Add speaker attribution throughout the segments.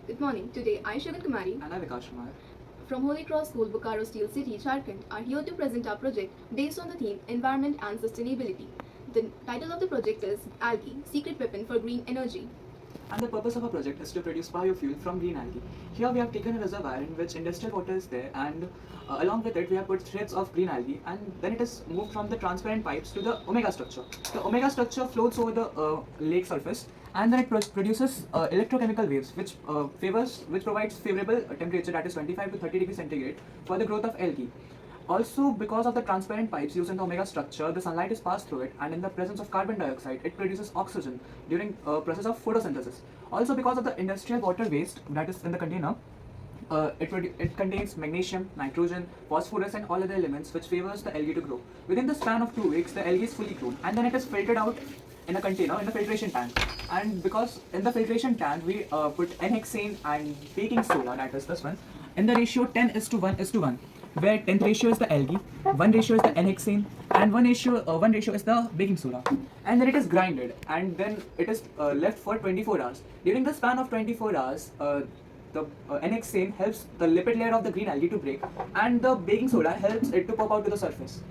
Speaker 1: Good morning. Today, I, Shagun Kumari,
Speaker 2: And I'm Vikash Kumar.
Speaker 1: from Holy Cross School, Bokaro Steel City, Jharkhand, are here to present our project based on the theme Environment and Sustainability. The title of the project is Algae, Secret Weapon for Green Energy.
Speaker 2: And the purpose of our project is to produce biofuel from green algae. Here we have taken a reservoir in which industrial water is there, and along with it we have put threads of green algae, and then it is moved from the transparent pipes to the omega structure. The omega structure floats over the lake surface, and then it produces electrochemical waves, which provides favorable temperature, that is 25 to 30 degrees centigrade, for the growth of algae. Also, because of the transparent pipes used in the omega structure, the sunlight is passed through it, and in the presence of carbon dioxide, it produces oxygen during process of photosynthesis. Also, because of the industrial water waste that is in the container, it contains magnesium, nitrogen, phosphorus, and all other elements which favors the algae to grow. Within the span of 2 weeks, the algae is fully grown, and then it is filtered out in a container in the filtration tank. And because in the filtration tank we put N-hexane and baking soda, that is this one, in the ratio 10:1:1, where 10th ratio is the algae, 1 ratio is the N-hexane, and 1 ratio is the baking soda. And then it is grinded, and then it is left for 24 hours. During the span of 24 hours, the N-hexane helps the lipid layer of the green algae to break, and the baking soda helps it to pop out to the surface.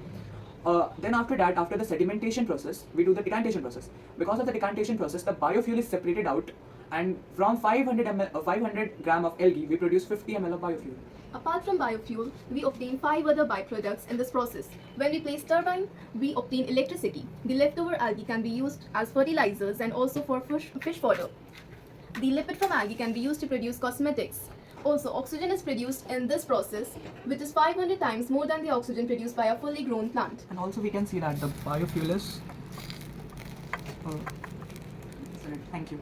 Speaker 2: Then after that, after the sedimentation process, we do the decantation process. Because of the decantation process, the biofuel is separated out, and from 500 gram of algae, we produce 50 ml of biofuel.
Speaker 1: Apart from biofuel, we obtain 5 other byproducts in this process. When we place turbine, we obtain electricity. The leftover algae can be used as fertilizers and also for fish fodder. The lipid from algae can be used to produce cosmetics. Also, oxygen is produced in this process, which is 500 times more than the oxygen produced by a fully grown plant.
Speaker 2: And also we can see that the biofuel is... Thank you.